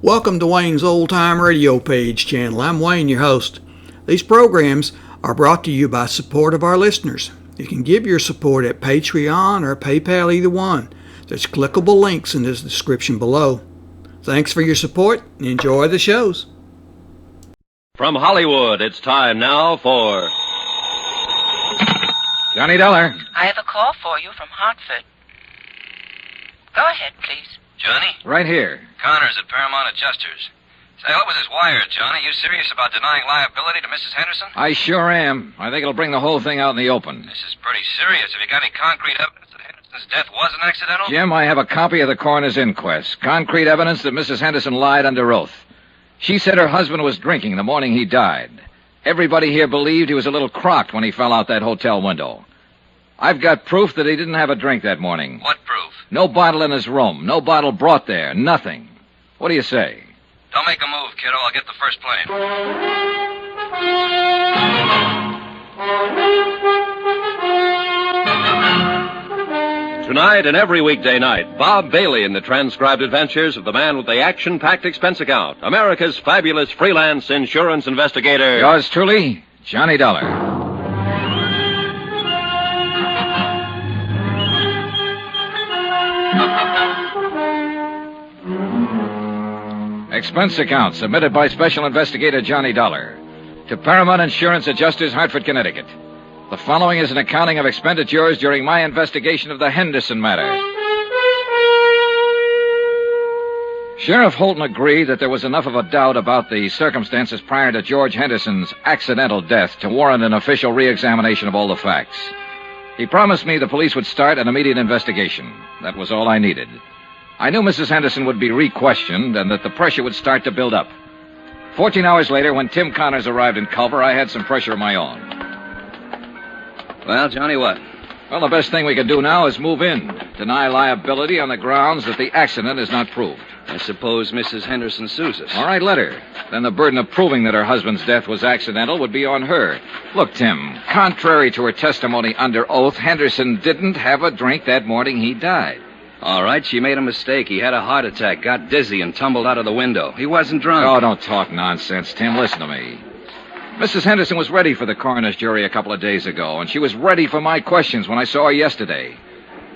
Welcome to Wayne's Old Time Radio Page channel. I'm Wayne, your host. These programs are brought to you by support of our listeners. You can give your support at Patreon or PayPal, either one. There's clickable links in the description below. Thanks for your support and enjoy the shows. From Hollywood, it's time now for Johnny Dollar. I have a call for you from Hartford. Go ahead, please. Johnny? Right here. Connors at Paramount Adjusters. Say, what was this wire, Johnny? You serious about denying liability to Mrs. Henderson? I sure am. I think it'll bring the whole thing out in the open. This is pretty serious. Have you got any concrete evidence that Henderson's death wasn't accidental? Jim, I have a copy of the coroner's inquest. Concrete evidence that Mrs. Henderson lied under oath. She said her husband was drinking the morning he died. Everybody here believed he was a little crocked when he fell out that hotel window. I've got proof that he didn't have a drink that morning. What proof? No bottle in his room. No bottle brought there. Nothing. What do you say? Don't make a move, kiddo. I'll get the first plane. Tonight and every weekday night, Bob Bailey in the transcribed adventures of the man with the action-packed expense account, America's fabulous freelance insurance investigator. Yours truly, Johnny Dollar. Expense account submitted by Special Investigator Johnny Dollar to Paramount Insurance Adjusters, Hartford, Connecticut. The following is an accounting of expenditures during my investigation of the Henderson matter. Sheriff Holton agreed that there was enough of a doubt about the circumstances prior to George Henderson's accidental death to warrant an official re-examination of all the facts. He promised me the police would start an immediate investigation. That was all I needed. I knew Mrs. Henderson would be re-questioned and that the pressure would start to build up. 14 hours later, when Tim Connors arrived in Culver, I had some pressure of my own. Well, Johnny, what? Well, the best thing we can do now is move in. Deny liability on the grounds that the accident is not proved. I suppose Mrs. Henderson sues us. All right, let her. Then the burden of proving that her husband's death was accidental would be on her. Look, Tim, contrary to her testimony under oath, Henderson didn't have a drink that morning he died. All right, she made a mistake. He had a heart attack, got dizzy, and tumbled out of the window. He wasn't drunk. Oh, don't talk nonsense, Tim. Listen to me. Mrs. Henderson was ready for the coroner's jury a couple of days ago, and she was ready for my questions when I saw her yesterday.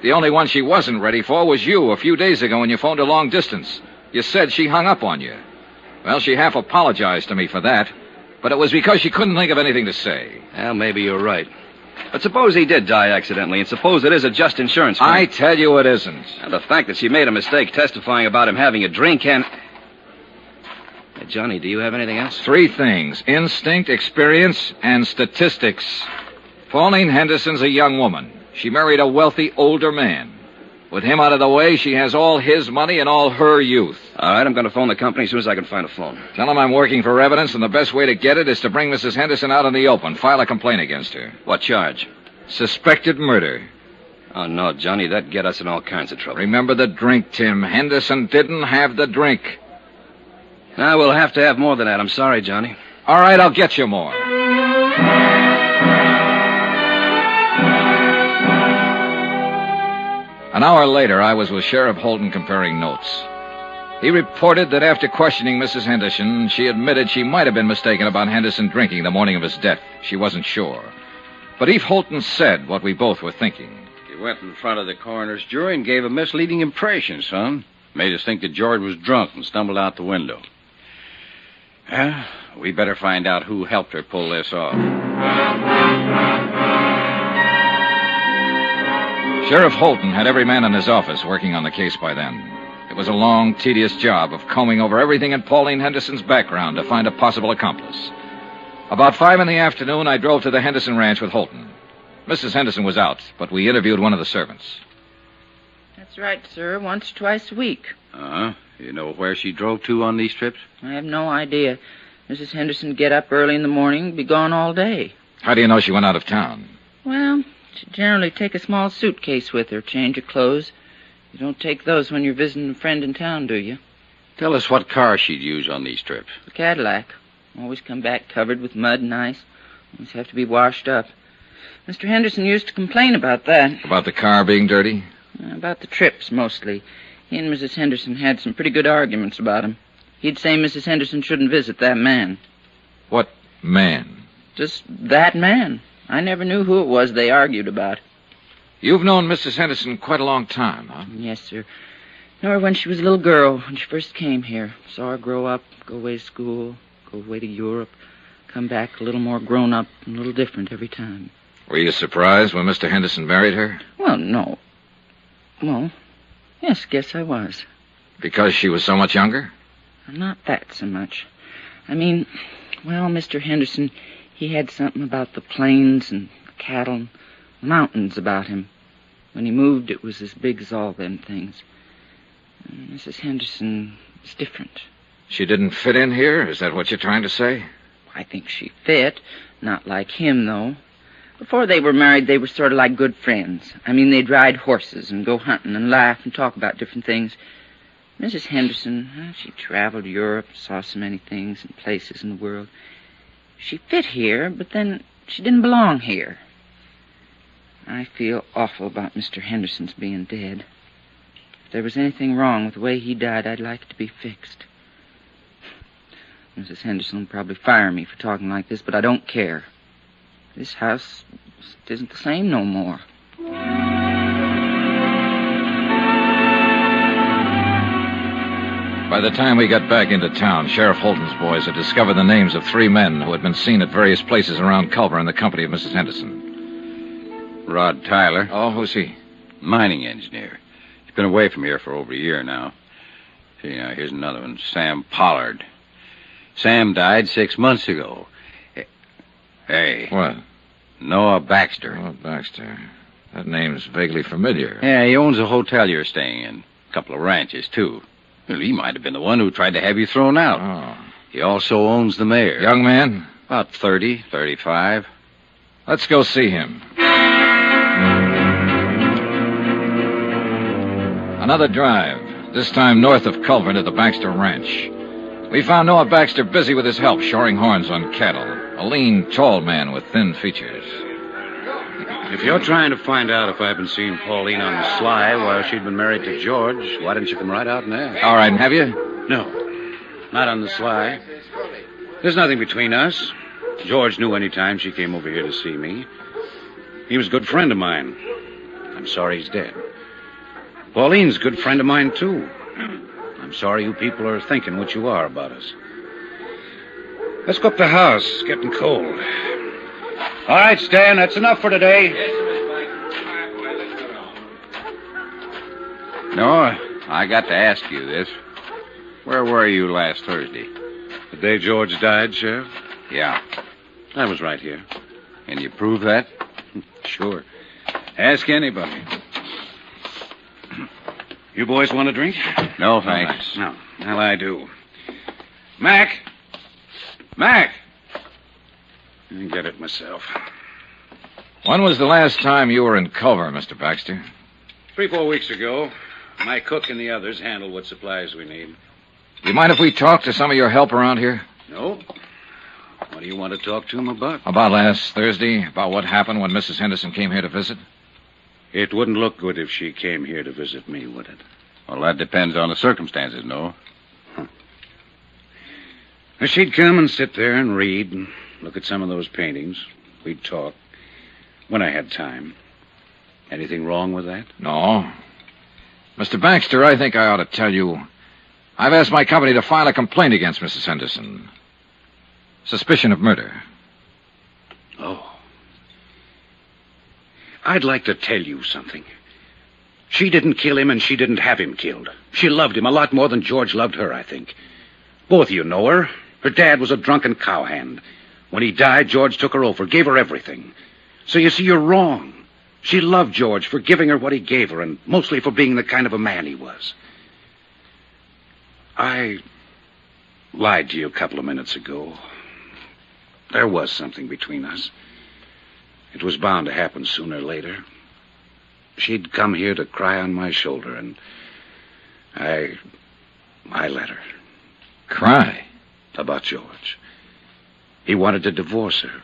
The only one she wasn't ready for was you a few days ago when you phoned her long distance. You said she hung up on you. Well, she half apologized to me for that, but it was because she couldn't think of anything to say. Well, maybe you're right. But suppose he did die accidentally, and suppose it is a just insurance claim. I tell you it isn't. And the fact that she made a mistake testifying about him having a drink and... Hey, Johnny, do you have anything else? 3 things: instinct, experience, and statistics. Pauline Henderson's a young woman. She married a wealthy older man. With him out of the way, she has all his money and all her youth. All right, I'm going to phone the company as soon as I can find a phone. Tell them I'm working for evidence, and the best way to get it is to bring Mrs. Henderson out in the open. File a complaint against her. What charge? Suspected murder. Oh, no, Johnny, that'd get us in all kinds of trouble. Remember the drink, Tim. Henderson didn't have the drink. Now, we'll have to have more than that. I'm sorry, Johnny. All right, I'll get you more. An hour later, I was with Sheriff Holton comparing notes. He reported that after questioning Mrs. Henderson, she admitted she might have been mistaken about Henderson drinking the morning of his death. She wasn't sure. But Eve Holton said what we both were thinking. You went in front of the coroner's jury and gave a misleading impression, son. Made us think that George was drunk and stumbled out the window. Well, we better find out who helped her pull this off. Sheriff Holton had every man in his office working on the case by then. It was a long, tedious job of combing over everything in Pauline Henderson's background to find a possible accomplice. About 5 in the afternoon, I drove to the Henderson ranch with Holton. Mrs. Henderson was out, but we interviewed one of the servants. That's right, sir. Once or twice a week. Uh-huh. You know where she drove to on these trips? I have no idea. Mrs. Henderson would get up early in the morning, be gone all day. How do you know she went out of town? Well, she generally take a small suitcase with her, change her clothes. You don't take those when you're visiting a friend in town, do you? Tell us what car she'd use on these trips. The Cadillac. Always come back covered with mud and ice. Always have to be washed up. Mr. Henderson used to complain about that. About the car being dirty? About the trips, mostly. He and Mrs. Henderson had some pretty good arguments about him. He'd say Mrs. Henderson shouldn't visit that man. What man? Just that man. I never knew who it was they argued about. You've known Mrs. Henderson quite a long time, huh? Yes, sir. Knew her when she was a little girl, when she first came here. Saw her grow up, go away to school, go away to Europe, come back a little more grown up and a little different every time. Were you surprised when Mr. Henderson married her? Well, no. Well, yes, guess I was. Because she was so much younger? Not that so much. I mean, well, Mr. Henderson, he had something about the plains and cattle and mountains about him. When he moved, it was as big as all them things. And Mrs. Henderson is different. She didn't fit in here? Is that what you're trying to say? I think she fit. Not like him, though. Before they were married, they were sort of like good friends. I mean, they'd ride horses and go hunting and laugh and talk about different things. Mrs. Henderson, she traveled Europe, saw so many things and places in the world. She fit here, but then she didn't belong here. I feel awful about Mr. Henderson's being dead. If there was anything wrong with the way he died, I'd like it to be fixed. Mrs. Henderson will probably fire me for talking like this, but I don't care. This house isn't the same no more. By the time we got back into town, Sheriff Holton's boys had discovered the names of 3 men who had been seen at various places around Culver in the company of Mrs. Henderson. Rod Tyler, Oh, who's he? mining engineer. He's been away from here for over a year now. See, now, here's another one, Sam Pollard. Sam died 6 months ago. Hey. What? Noah Baxter. Oh, Baxter. That name's vaguely familiar. Yeah, he owns a hotel you're staying in. A couple of ranches, too. Well, he might have been the one who tried to have you thrown out. Oh. He also owns the mayor. Young man? About 30, 35. Let's go see him. Another drive, this time north of Culver to the Baxter Ranch. We found Noah Baxter busy with his help, shoring horns on cattle. A lean, tall man with thin features. If you're trying to find out if I've been seeing Pauline on the sly while she'd been married to George, why didn't you come right out and ask? All right, have you? No, not on the sly. There's nothing between us. George knew any time she came over here to see me. He was a good friend of mine. I'm sorry he's dead. Pauline's a good friend of mine, too. I'm sorry you people are thinking what you are about us. Let's go up the house. It's getting cold. All right, Stan, that's enough for today. Noah, I got to ask you this. Where were you last Thursday? The day George died, Sheriff? Yeah. I was right here. Can you prove that? Sure. Ask anybody. You boys want a drink? No, thanks. No. Well, I do. Mac! Mac! I can get it myself. When was the last time you were in Culver, Mr. Baxter? 3-4 weeks ago, my cook and the others handle what supplies we need. You mind if we talk to some of your help around here? No? What do you want to talk to them about? About last Thursday, about what happened when Mrs. Henderson came here to visit? It wouldn't look good if she came here to visit me, would it? Well, that depends on the circumstances, Noah. Well, she'd come and sit there and read and look at some of those paintings. We'd talk when I had time. Anything wrong with that? No. Mr. Baxter, I think I ought to tell you, I've asked my company to file a complaint against Mrs. Henderson. Suspicion of murder. Oh. I'd like to tell you something. She didn't kill him and she didn't have him killed. She loved him a lot more than George loved her, I think. Both of you know her. Her dad was a drunken cowhand. When he died, George took her over, gave her everything. So you see, you're wrong. She loved George for giving her what he gave her, and mostly for being the kind of a man he was. I lied to you a couple of minutes ago. There was something between us. It was bound to happen sooner or later. She'd come here to cry on my shoulder, and I let her. Cry? About George. He wanted to divorce her.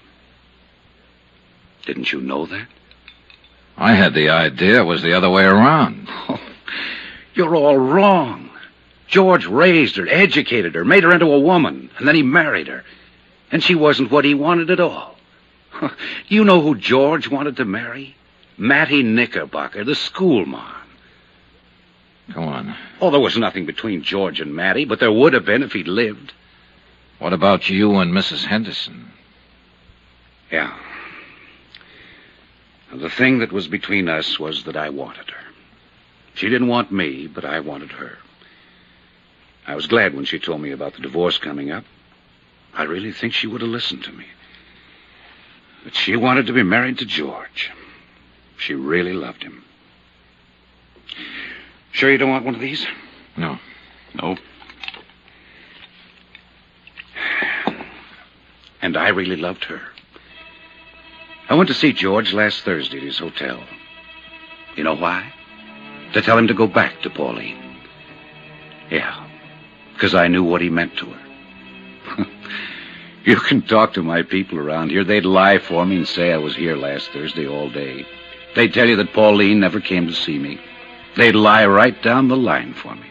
Didn't you know that? I had the idea it was the other way around. Oh, you're all wrong. George raised her, educated her, made her into a woman, and then he married her. And she wasn't what he wanted at all. You know who George wanted to marry? Mattie Knickerbocker, the schoolmarm. Go on. Oh, there was nothing between George and Mattie, but there would have been if he'd lived. What about you and Mrs. Henderson? Yeah. The thing that was between us was that I wanted her. She didn't want me, but I wanted her. I was glad when she told me about the divorce coming up. I really think she would have listened to me. But she wanted to be married to George. She really loved him. Sure you don't want one of these? No. No. And I really loved her. I went to see George last Thursday at his hotel. You know why? To tell him to go back to Pauline. Yeah, because I knew what he meant to her. You can talk to my people around here. They'd lie for me and say I was here last Thursday all day. They'd tell you that Pauline never came to see me. They'd lie right down the line for me.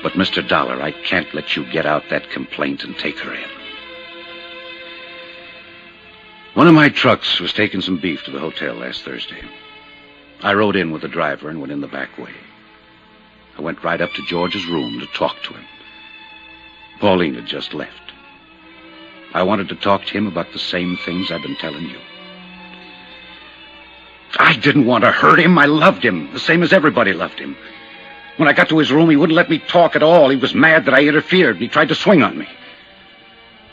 But, Mr. Dollar, I can't let you get out that complaint and take her in. One of my trucks was taking some beef to the hotel last Thursday. I rode in with the driver and went in the back way. I went right up to George's room to talk to him. Pauline had just left. I wanted to talk to him about the same things I've been telling you. I didn't want to hurt him. I loved him, the same as everybody loved him. When I got to his room, he wouldn't let me talk at all. He was mad that I interfered, and he tried to swing on me.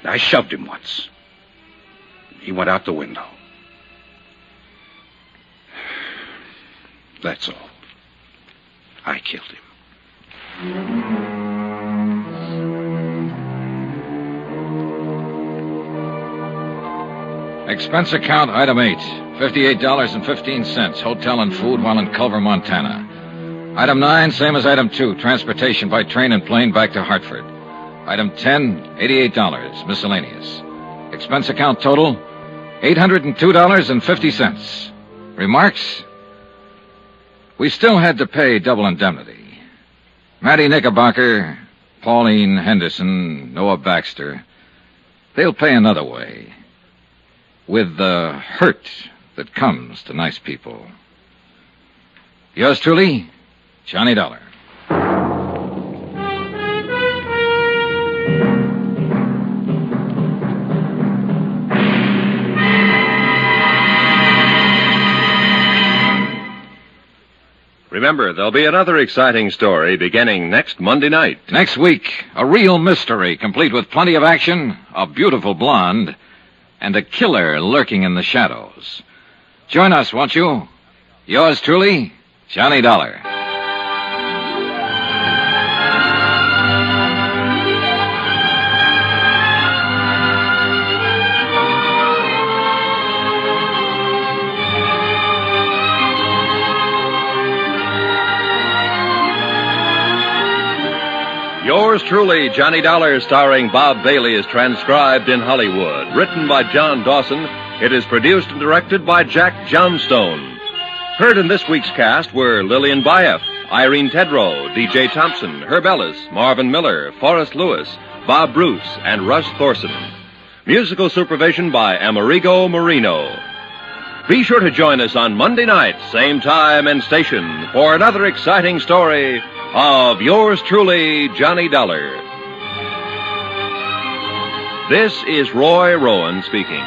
I shoved him once. He went out the window. That's all. I killed him. Expense account, item 8. $58.15, hotel and food while in Culver, Montana. Item 9, same as item 2, transportation by train and plane back to Hartford. Item 10, $88, miscellaneous. Expense account total, $802.50. Remarks? We still had to pay double indemnity. Mattie Knickerbocker, Pauline Henderson, Noah Baxter, they'll pay another way. With the hurt that comes to nice people. Yours truly, Johnny Dollar. Remember, there'll be another exciting story beginning next Monday night. Next week, a real mystery, complete with plenty of action, a beautiful blonde, and a killer lurking in the shadows. Join us, won't you? Yours truly, Johnny Dollar. Yours truly, Johnny Dollar, starring Bob Bailey, is transcribed in Hollywood. Written by John Dawson, it is produced and directed by Jack Johnstone. Heard in this week's cast were Lillian Bayef, Irene Tedrow, D.J. Thompson, Herb Ellis, Marvin Miller, Forrest Lewis, Bob Bruce, and Russ Thorson. Musical supervision by Amerigo Marino. Be sure to join us on Monday night, same time and station, for another exciting story of yours truly, Johnny Dollar. This is Roy Rowan speaking.